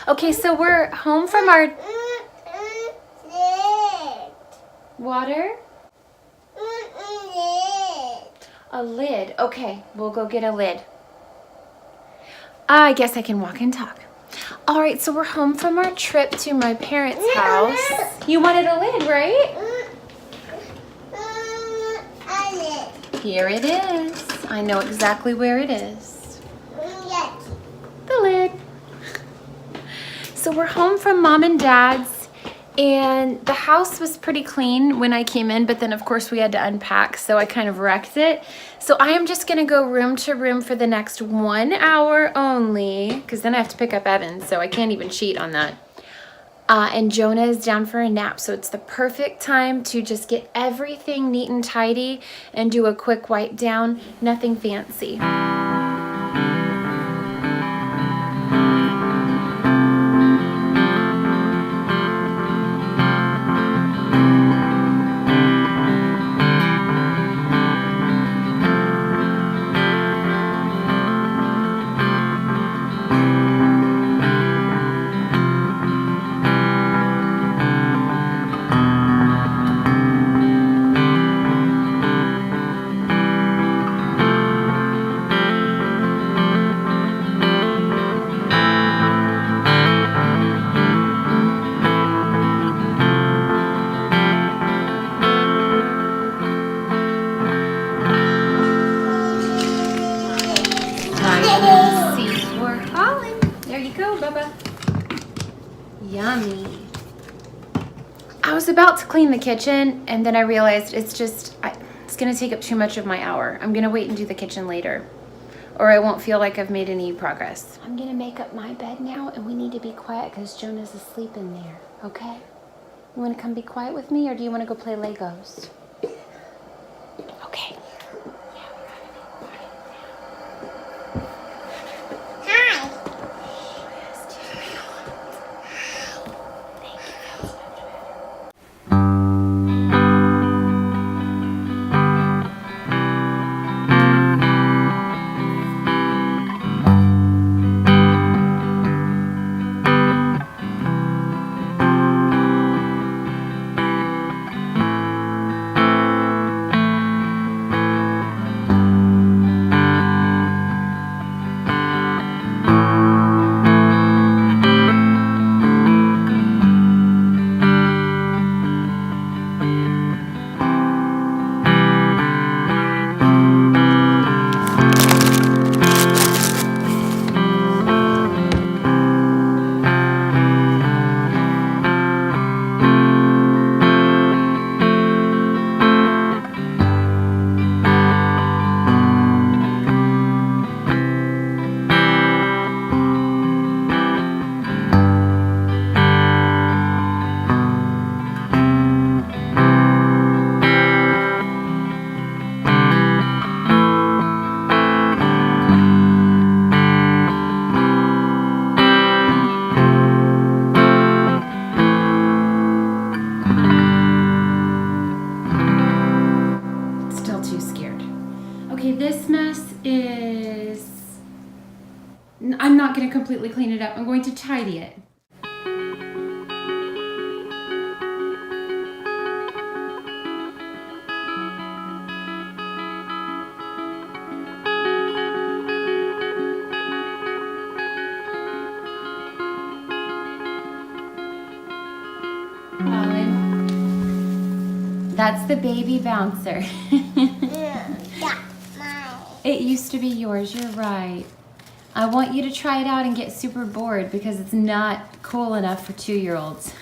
Okay, so we're home from our water. A lid. Okay, we'll go get a lid. I guess I can walk and talk. All right, so we're home from our trip to my parents' house. You wanted a lid, right? Here it is. I know exactly where it is. The lid. So we're home from Mom and Dad's, and the house was pretty clean when I came in, but then of course we had to unpack, so I kind of wrecked it. So I am just gonna go room to room for the next 1 hour only, because then I have to pick up Evan, so I can't even cheat on that. And Jonah is down for a nap, so it's the perfect time to just get everything neat and tidy and do a quick wipe down, nothing fancy. Yummy. I was about to clean the kitchen and then I realized it's gonna take up too much of my hour. I'm gonna wait and do the kitchen later, or I won't feel like I've made any progress. I'm gonna make up my bed now, and we need to be quiet because Jonah's asleep in there, okay? You wanna come be quiet with me, or do you wanna go play Legos? Okay. This mess is, I'm not going to completely clean it up. I'm going to tidy it. Colin, that's the baby bouncer. It used to be yours, you're right. I want you to try it out and get super bored because it's not cool enough for 2-year-olds.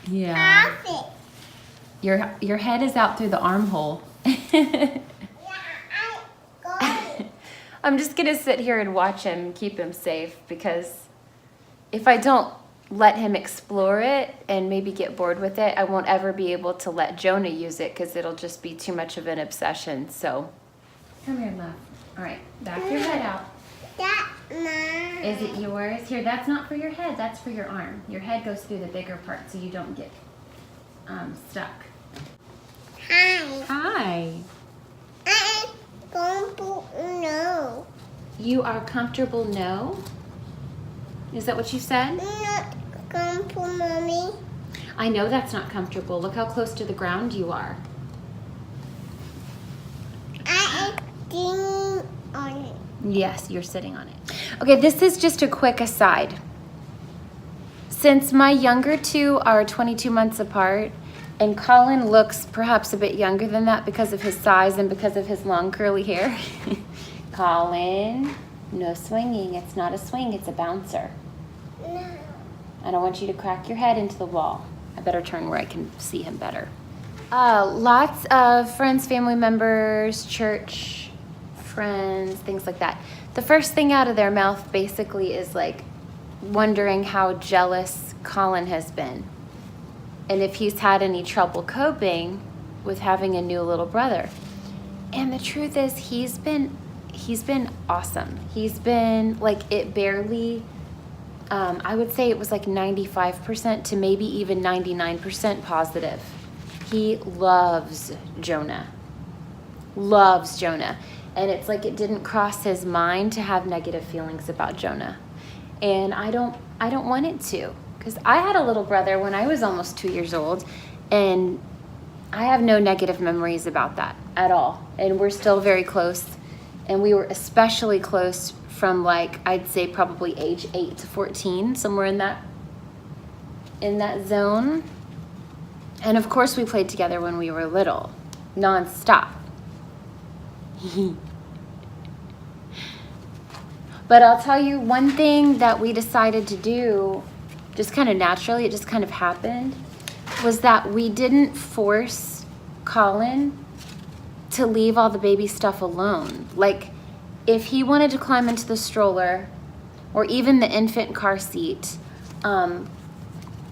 Yeah. Half it. Your head is out through the armhole. I'm just gonna sit here and watch him and keep him safe, because if I don't let him explore it and maybe get bored with it, I won't ever be able to let Jonah use it because it'll just be too much of an obsession. So, come here, love. All right, back your head out. That's mine. Is it yours? Here, that's not for your head, that's for your arm. Your head goes through the bigger part so you don't get stuck. Hi. Hi. I don't know. You are comfortable, no? Is that what you said? Not comfortable, Mommy. I know that's not comfortable. Look how close to the ground you are. I am sitting on it. Yes, you're sitting on it. Okay, this is just a quick aside. Since my younger two are 22 months apart, and Colin looks perhaps a bit younger than that because of his size and because of his long curly hair. Colin, no swinging. It's not a swing, it's a bouncer. No. I don't want you to crack your head into the wall. I better turn where I can see him better. Lots of friends, family members, church friends, things like that. The first thing out of their mouth basically is like wondering how jealous Colin has been and if he's had any trouble coping with having a new little brother. And the truth is he's been awesome. He's been like, it barely, I would say it was like 95% to maybe even 99% positive. He loves Jonah. Loves Jonah. And it's like it didn't cross his mind to have negative feelings about Jonah. And I don't want it to, because I had a little brother when I was almost 2 years old, and I have no negative memories about that at all. And we're still very close. And we were especially close from like, I'd say probably age 8 to 14, somewhere in that zone. And of course we played together when we were little, nonstop. But I'll tell you one thing that we decided to do, just kind of naturally, it just kind of happened, was that we didn't force Colin to leave all the baby stuff alone. Like, if he wanted to climb into the stroller or even the infant car seat,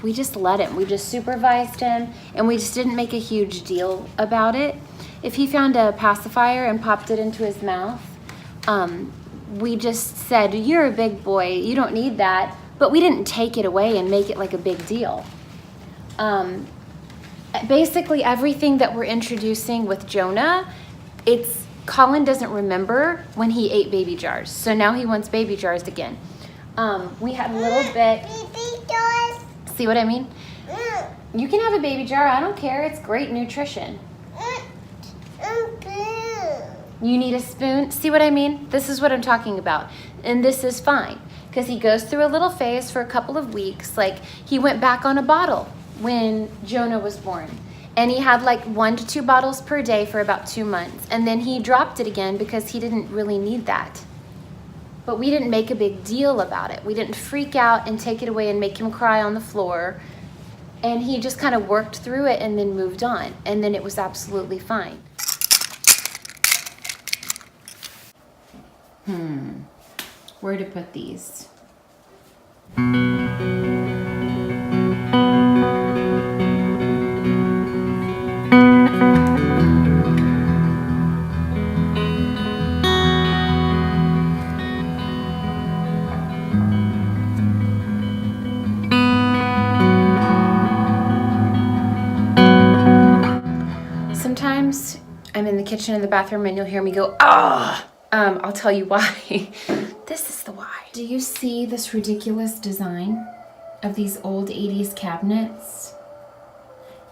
we just let him. We just supervised him, and we just didn't make a huge deal about it. If he found a pacifier and popped it into his mouth, we just said, you're a big boy, you don't need that. But we didn't take it away and make it like a big deal. Basically everything that we're introducing with Jonah, Colin doesn't remember when he ate baby jars. So now he wants baby jars again. We had a little bit. Baby jars. See what I mean? You can have a baby jar, I don't care, it's great nutrition. You need a spoon? See what I mean? This is what I'm talking about. And this is fine, because he goes through a little phase for a couple of weeks. Like, he went back on a bottle when Jonah was born. And he had like 1 to 2 bottles per day for about 2 months. And then he dropped it again because he didn't really need that. But we didn't make a big deal about it. We didn't freak out and take it away and make him cry on the floor. And he just kind of worked through it and then moved on. And then it was absolutely fine. Where to put these? Sometimes I'm in the kitchen and the bathroom and you'll hear me go, ah! I'll tell you why. This is the why. Do you see this ridiculous design of these old 80s cabinets?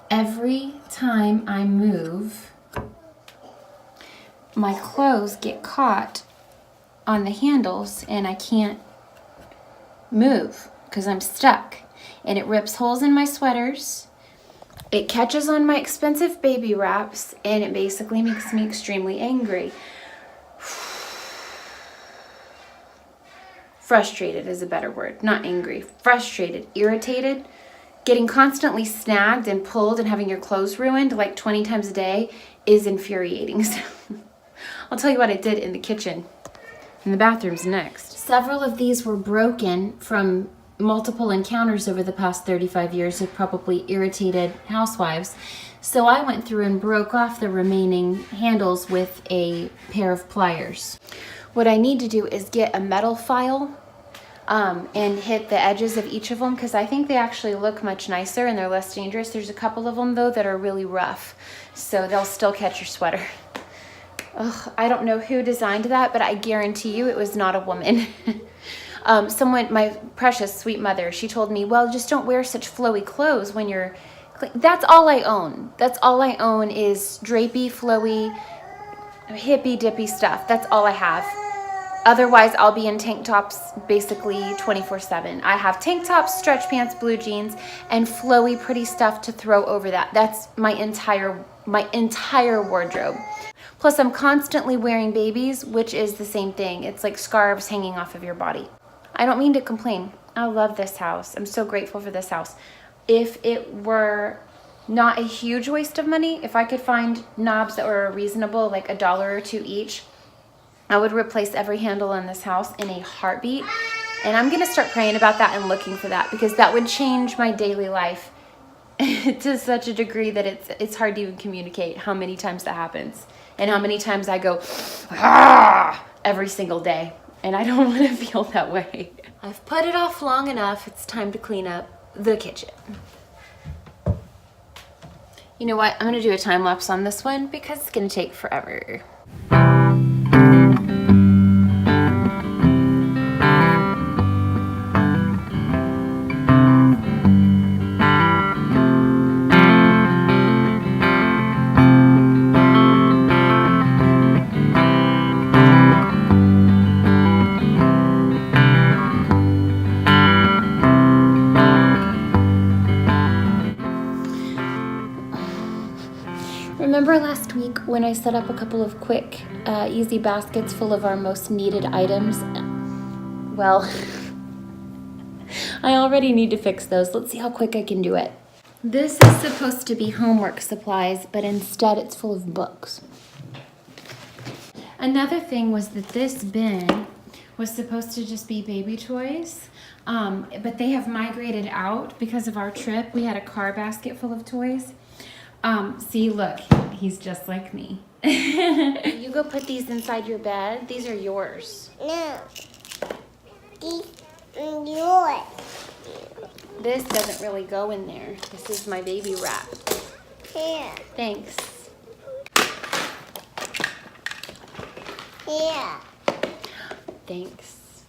Every time I move, my clothes get caught on the handles and I can't move because I'm stuck. And it rips holes in my sweaters. It catches on my expensive baby wraps, and it basically makes me extremely angry. Frustrated is a better word, not angry. Frustrated, irritated, getting constantly snagged and pulled and having your clothes ruined like 20 times a day is infuriating. So I'll tell you what I did in the kitchen. And the bathroom's next. Several of these were broken from multiple encounters over the past 35 years of probably irritated housewives. So I went through and broke off the remaining handles with a pair of pliers. What I need to do is get a metal file and hit the edges of each of them, because I think they actually look much nicer and they're less dangerous. There's a couple of them though that are really rough, so they'll still catch your sweater. Ugh, I don't know who designed that, but I guarantee you it was not a woman. Someone, my precious sweet mother, she told me, well, just don't wear such flowy clothes when you're clean. That's all I own. That's all I own is drapey, flowy, hippy dippy stuff. That's all I have. Otherwise, I'll be in tank tops basically 24/7. I have tank tops, stretch pants, blue jeans, and flowy, pretty stuff to throw over that. That's my entire wardrobe. Plus, I'm constantly wearing babies, which is the same thing. It's like scarves hanging off of your body. I don't mean to complain. I love this house. I'm so grateful for this house. If it were not a huge waste of money, if I could find knobs that were reasonable, like $1 or $2 each, I would replace every handle in this house in a heartbeat. And I'm gonna start praying about that and looking for that, because that would change my daily life to such a degree that it's hard to even communicate how many times that happens and how many times I go, ah, every single day. And I don't want to feel that way. I've put it off long enough. It's time to clean up the kitchen. You know what? I'm going to do a time lapse on this one because it's going to take forever. Remember last week when I set up a couple of quick, easy baskets full of our most needed items? Well, I already need to fix those. Let's see how quick I can do it. This is supposed to be homework supplies, but instead it's full of books. Another thing was that this bin was supposed to just be baby toys, but they have migrated out because of our trip. We had a car basket full of toys. See, look, he's just like me. You go put these inside your bed. These are yours. No. These are yours. This doesn't really go in there. This is my baby wrap. Here. Thanks. Here. Thanks.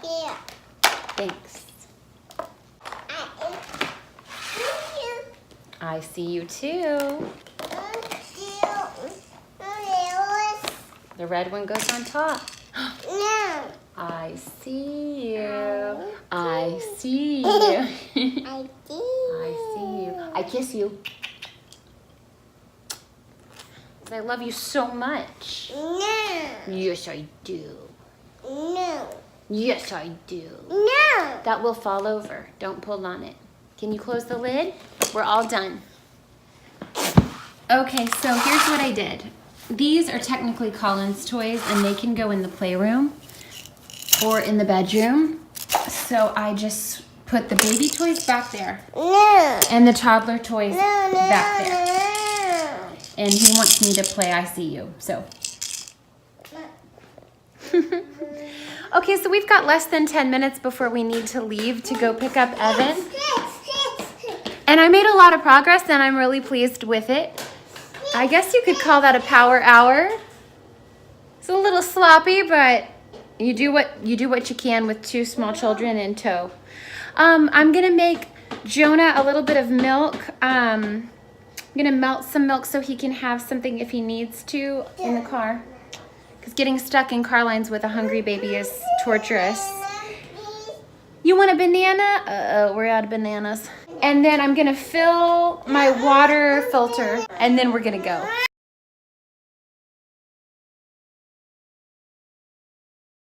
Here. Thanks. I see you too. The red one goes on top. No. I see you. I see you. I see. I see you. I kiss you. I love you so much. No. Yes, I do. No. Yes, I do. No. That will fall over. Don't pull on it. Can you close the lid? We're all done. Okay, so here's what I did. These are technically Colin's toys, and they can go in the playroom or in the bedroom. So I just put the baby toys back there. No. And the toddler toys back there. No. And he wants me to play I See You, so. Okay, so we've got less than 10 minutes before we need to leave to go pick up Evan. And I made a lot of progress, and I'm really pleased with it. I guess you could call that a power hour. It's a little sloppy, but you do what you can with 2 small children in tow. I'm gonna make Jonah a little bit of milk. I'm gonna melt some milk so he can have something if he needs to in the car. Because getting stuck in car lines with a hungry baby is torturous. You want a banana? Uh-oh, we're out of bananas. And then I'm gonna fill my water filter, and then we're gonna go.